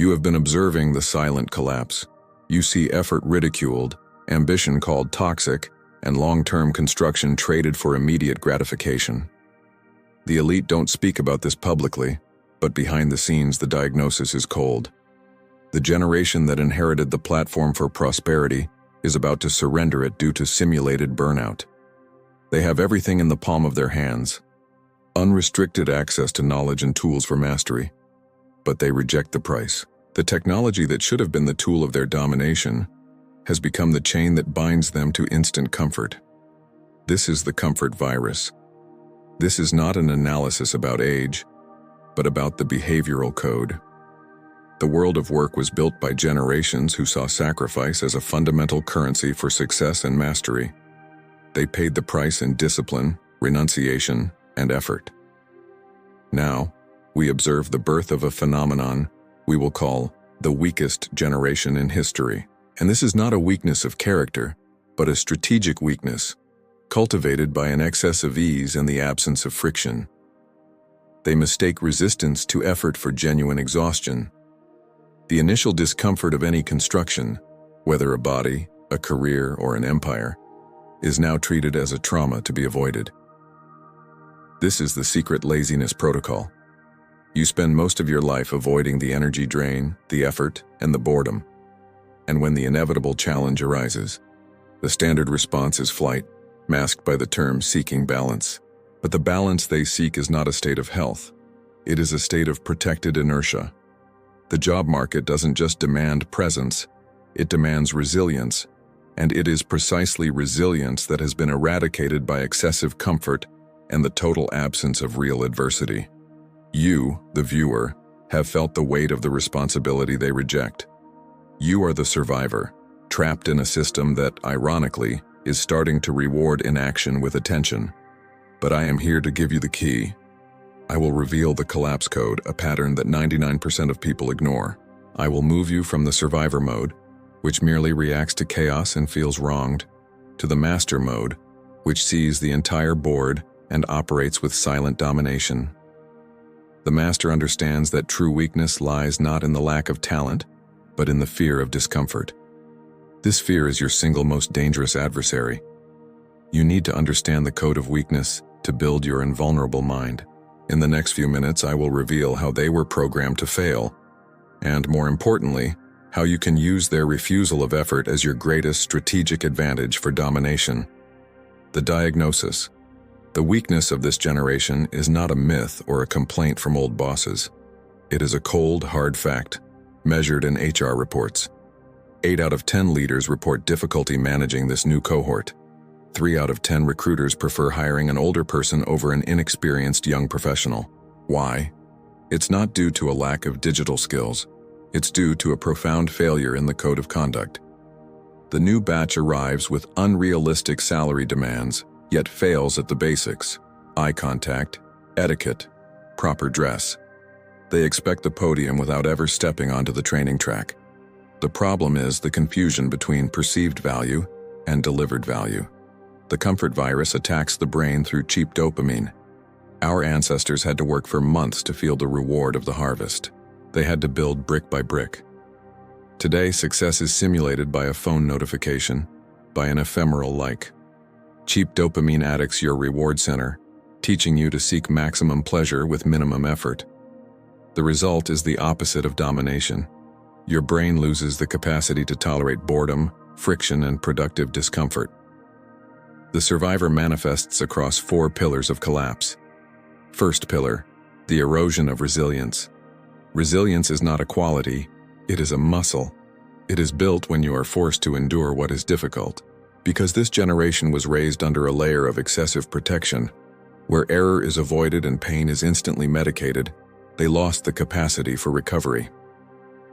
You have been observing the silent collapse. You see effort ridiculed, ambition called toxic, and long-term construction traded for immediate gratification. The elite don't speak about this publicly, but behind the scenes the diagnosis is cold. The generation that inherited the platform for prosperity is about to surrender it due to simulated burnout. They have everything in the palm of their hands, unrestricted access to knowledge and tools for mastery, but they reject the price. The technology that should have been the tool of their domination has become the chain that binds them to instant comfort. This is the comfort virus. This is not an analysis about age, but about the behavioral code. The world of work was built by generations who saw sacrifice as a fundamental currency for success and mastery. They paid the price in discipline, renunciation, and effort. Now, we observe the birth of a phenomenon we will call the weakest generation in history. And this is not a weakness of character, but a strategic weakness, cultivated by an excess of ease and the absence of friction. They mistake resistance to effort for genuine exhaustion. The initial discomfort of any construction, whether a body, a career, or an empire, is now treated as a trauma to be avoided. This is the Secret Laziness Protocol. You spend most of your life avoiding the energy drain, the effort, and the boredom. And when the inevitable challenge arises, the standard response is flight, masked by the term seeking balance. But the balance they seek is not a state of health. It is a state of protected inertia. The job market doesn't just demand presence, it demands resilience, and it is precisely resilience that has been eradicated by excessive comfort and the total absence of real adversity. You, the viewer, have felt the weight of the responsibility they reject. You are the survivor, trapped in a system that, ironically, is starting to reward inaction with attention. But I am here to give you the key. I will reveal the collapse code, a pattern that 99% of people ignore. I will move you from the survivor mode, which merely reacts to chaos and feels wronged, to the master mode, which sees the entire board and operates with silent domination. The master understands that true weakness lies not in the lack of talent, but in the fear of discomfort. This fear is your single most dangerous adversary. You need to understand the code of weakness to build your invulnerable mind. In the next few minutes, I will reveal how they were programmed to fail, and more importantly, how you can use their refusal of effort as your greatest strategic advantage for domination. The diagnosis. The weakness of this generation is not a myth or a complaint from old bosses. It is a cold, hard fact, measured in HR reports. 8 out of 10 leaders report difficulty managing this new cohort. 3 out of 10 recruiters prefer hiring an older person over an inexperienced young professional. Why? It's not due to a lack of digital skills. It's due to a profound failure in the code of conduct. The new batch arrives with unrealistic salary demands, yet fails at the basics: eye contact, etiquette, proper dress. They expect the podium without ever stepping onto the training track. The problem is the confusion between perceived value and delivered value. The comfort virus attacks the brain through cheap dopamine. Our ancestors had to work for months to feel the reward of the harvest. They had to build brick by brick. Today, success is simulated by a phone notification, by an ephemeral like. Cheap dopamine addicts your reward center, teaching you to seek maximum pleasure with minimum effort. The result is the opposite of domination. Your brain loses the capacity to tolerate boredom, friction, and productive discomfort. The survivor manifests across 4 pillars of collapse. First pillar, the erosion of resilience. Resilience is not a quality, it is a muscle. It is built when you are forced to endure what is difficult. Because this generation was raised under a layer of excessive protection, where error is avoided and pain is instantly medicated, they lost the capacity for recovery.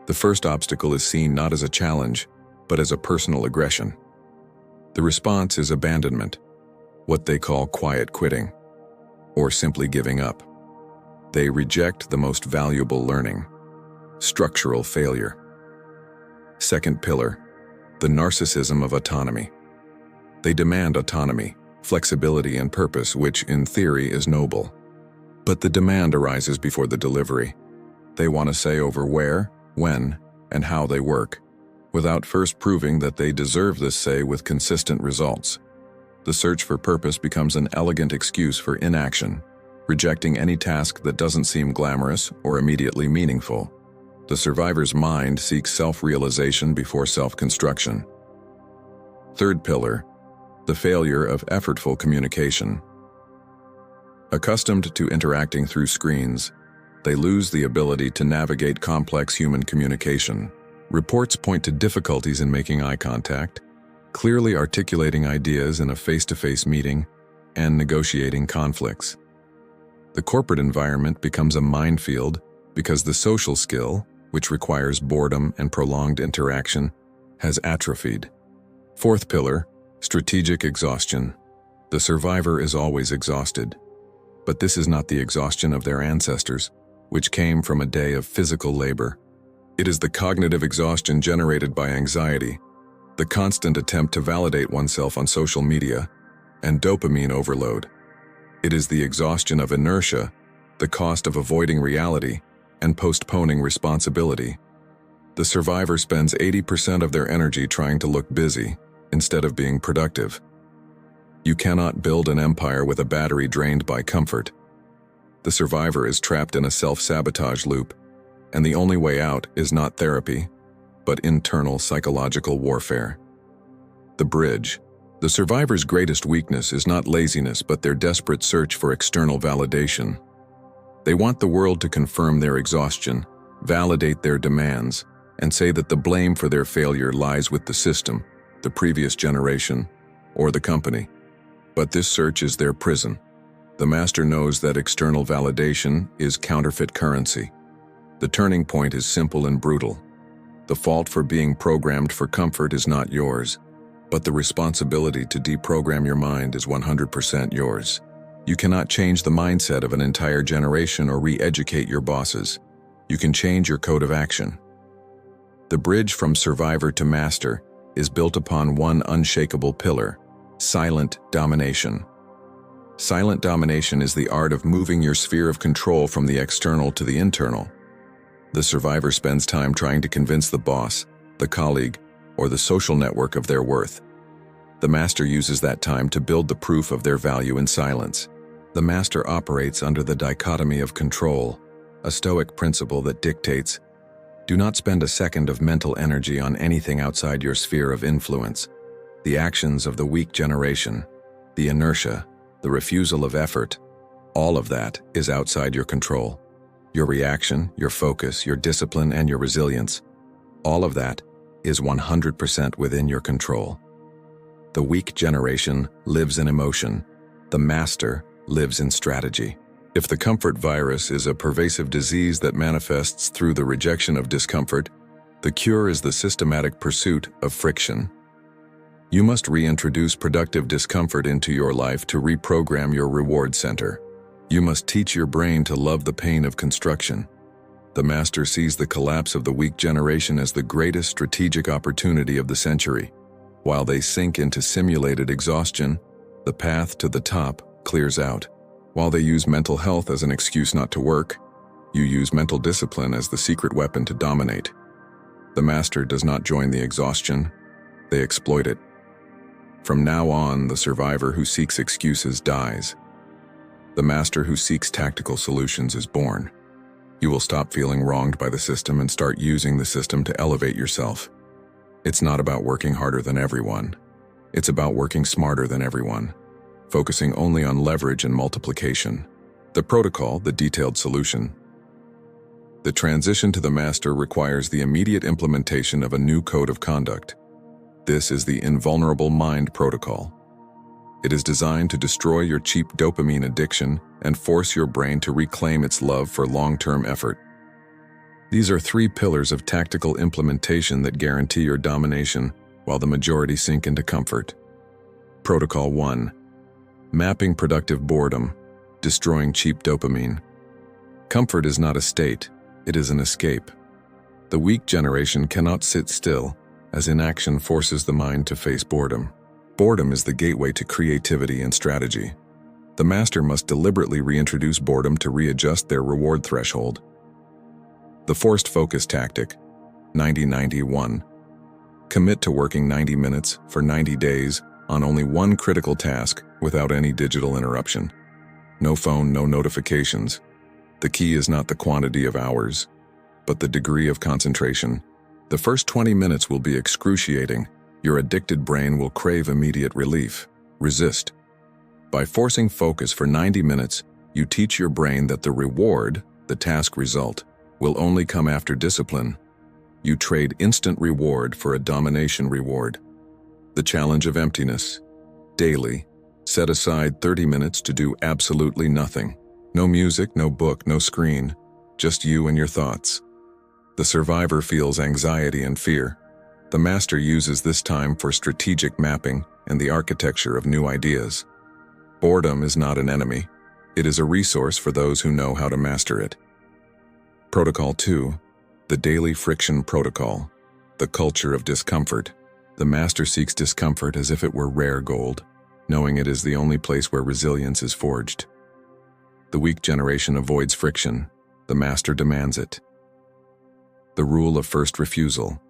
The first obstacle is seen not as a challenge, but as a personal aggression. The response is abandonment, what they call quiet quitting, or simply giving up. They reject the most valuable learning: structural failure. Second pillar, the narcissism of autonomy. They demand autonomy, flexibility, and purpose, which in theory is noble. But the demand arises before the delivery. They want to say over where, when, and how they work, without first proving that they deserve this say with consistent results. The search for purpose becomes an elegant excuse for inaction, rejecting any task that doesn't seem glamorous or immediately meaningful. The survivor's mind seeks self-realization before self-construction. Third pillar, the failure of effortful communication. Accustomed to interacting through screens, they lose the ability to navigate complex human communication. Reports point to difficulties in making eye contact, clearly articulating ideas in a face-to-face meeting, and negotiating conflicts. The corporate environment becomes a minefield because the social skill, which requires boredom and prolonged interaction, has atrophied. Fourth pillar, strategic exhaustion. The survivor is always exhausted. But this is not the exhaustion of their ancestors, which came from a day of physical labor. It is the cognitive exhaustion generated by anxiety, the constant attempt to validate oneself on social media, and dopamine overload. It is the exhaustion of inertia, the cost of avoiding reality, and postponing responsibility. The survivor spends 80% of their energy trying to look busy, instead of being productive. You cannot build an empire with a battery drained by comfort. The survivor is trapped in a self-sabotage loop, and the only way out is not therapy, but internal psychological warfare. The bridge. The survivor's greatest weakness is not laziness, but their desperate search for external validation. They want the world to confirm their exhaustion, validate their demands, and say that the blame for their failure lies with the system, the previous generation, or the company. But this search is their prison. The master knows that external validation is counterfeit currency. The turning point is simple and brutal. The fault for being programmed for comfort is not yours, but the responsibility to deprogram your mind is 100% yours. You cannot change the mindset of an entire generation or re-educate your bosses. You can change your code of action. The bridge from survivor to master is built upon one unshakable pillar: silent domination. Silent domination is the art of moving your sphere of control from the external to the internal. The survivor spends time trying to convince the boss, the colleague, or the social network of their worth. The master uses that time to build the proof of their value in silence. The master operates under the dichotomy of control, a Stoic principle that dictates, do not spend a second of mental energy on anything outside your sphere of influence. The actions of the weak generation, the inertia, the refusal of effort, all of that is outside your control. Your reaction, your focus, your discipline, and your resilience, all of that is 100% within your control. The weak generation lives in emotion. The master lives in strategy. If the comfort virus is a pervasive disease that manifests through the rejection of discomfort, the cure is the systematic pursuit of friction. You must reintroduce productive discomfort into your life to reprogram your reward center. You must teach your brain to love the pain of construction. The master sees the collapse of the weak generation as the greatest strategic opportunity of the century. While they sink into simulated exhaustion, the path to the top clears out. While they use mental health as an excuse not to work, you use mental discipline as the secret weapon to dominate. The master does not join the exhaustion, they exploit it. From now on, the survivor who seeks excuses dies. The master who seeks tactical solutions is born. You will stop feeling wronged by the system and start using the system to elevate yourself. It's not about working harder than everyone. It's about working smarter than everyone, focusing only on leverage and multiplication. The protocol, the detailed solution. The transition to the master requires the immediate implementation of a new code of conduct. This is the Invulnerable Mind Protocol. It is designed to destroy your cheap dopamine addiction and force your brain to reclaim its love for long-term effort. These are 3 pillars of tactical implementation that guarantee your domination while the majority sink into comfort. Protocol 1. Mapping productive boredom, destroying cheap dopamine. Comfort is not a state, it is an escape. The weak generation cannot sit still, as inaction forces the mind to face boredom. Boredom is the gateway to creativity and strategy. The master must deliberately reintroduce boredom to readjust their reward threshold. The forced focus tactic, 90-90-1. Commit to working 90 minutes for 90 days on only one critical task without any digital interruption. No phone, no notifications. The key is not the quantity of hours, but the degree of concentration. The first 20 minutes will be excruciating. Your addicted brain will crave immediate relief. Resist. By forcing focus for 90 minutes, you teach your brain that the reward, the task result, will only come after discipline. You trade instant reward for a domination reward. The challenge of emptiness. Daily, set aside 30 minutes to do absolutely nothing. No music, no book, no screen, just you and your thoughts. The survivor feels anxiety and fear. The master uses this time for strategic mapping and the architecture of new ideas. Boredom is not an enemy. It is a resource for those who know how to master it. Protocol 2, the Daily Friction Protocol, the culture of discomfort. The master seeks discomfort as if it were rare gold, knowing it is the only place where resilience is forged. The weak generation avoids friction. The master demands it. The rule of first refusal.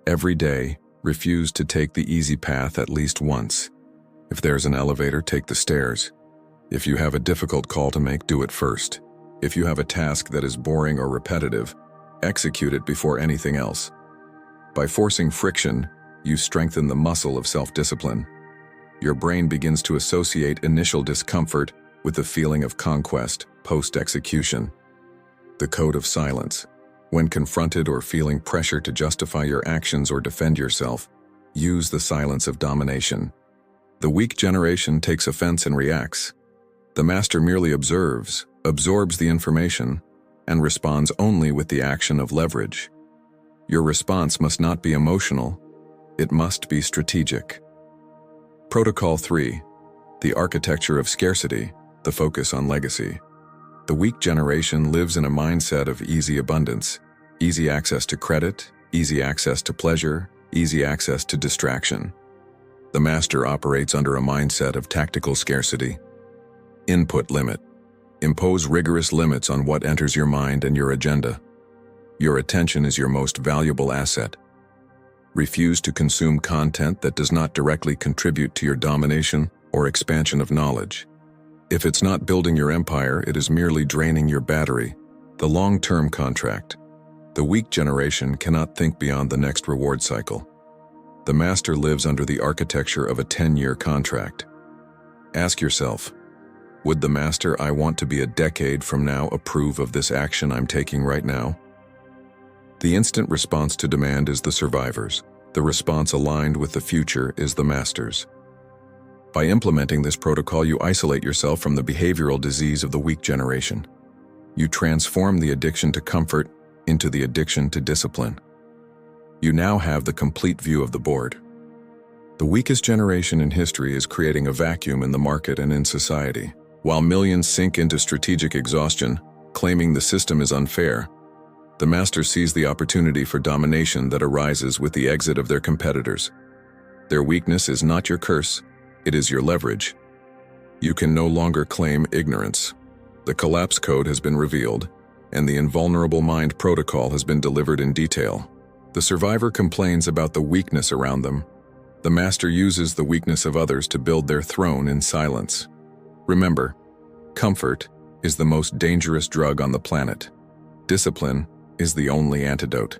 Every day, refuse to take the easy path at least once. If there's an elevator, take the stairs. If you have a difficult call to make, do it first. If you have a task that is boring or repetitive, execute it before anything else. By forcing friction, you strengthen the muscle of self-discipline. Your brain begins to associate initial discomfort with the feeling of conquest post-execution. The code of silence. When confronted or feeling pressure to justify your actions or defend yourself, use the silence of domination. The weak generation takes offense and reacts. The master merely observes, absorbs the information, and responds only with the action of leverage. Your response must not be emotional, it must be strategic. Protocol 3, the architecture of scarcity, the focus on legacy. The weak generation lives in a mindset of easy abundance, easy access to credit, easy access to pleasure, easy access to distraction. The master operates under a mindset of tactical scarcity. Input limit. Impose rigorous limits on what enters your mind and your agenda. Your attention is your most valuable asset. Refuse to consume content that does not directly contribute to your domination or expansion of knowledge. If it's not building your empire, it is merely draining your battery. The long-term contract. The weak generation cannot think beyond the next reward cycle. The master lives under the architecture of a 10-year contract. Ask yourself, would the master I want to be a decade from now approve of this action I'm taking right now? The instant response to demand is the survivor's. The response aligned with the future is the master's. By implementing this protocol, you isolate yourself from the behavioral disease of the weak generation. You transform the addiction to comfort into the addiction to discipline. You now have the complete view of the board. The weakest generation in history is creating a vacuum in the market and in society. While millions sink into strategic exhaustion, claiming the system is unfair, the master sees the opportunity for domination that arises with the exit of their competitors. Their weakness is not your curse, it is your leverage. You can no longer claim ignorance. The collapse code has been revealed, and the Invulnerable Mind Protocol has been delivered in detail. The survivor complains about the weakness around them. The master uses the weakness of others to build their throne in silence. Remember, comfort is the most dangerous drug on the planet. Discipline is the only antidote.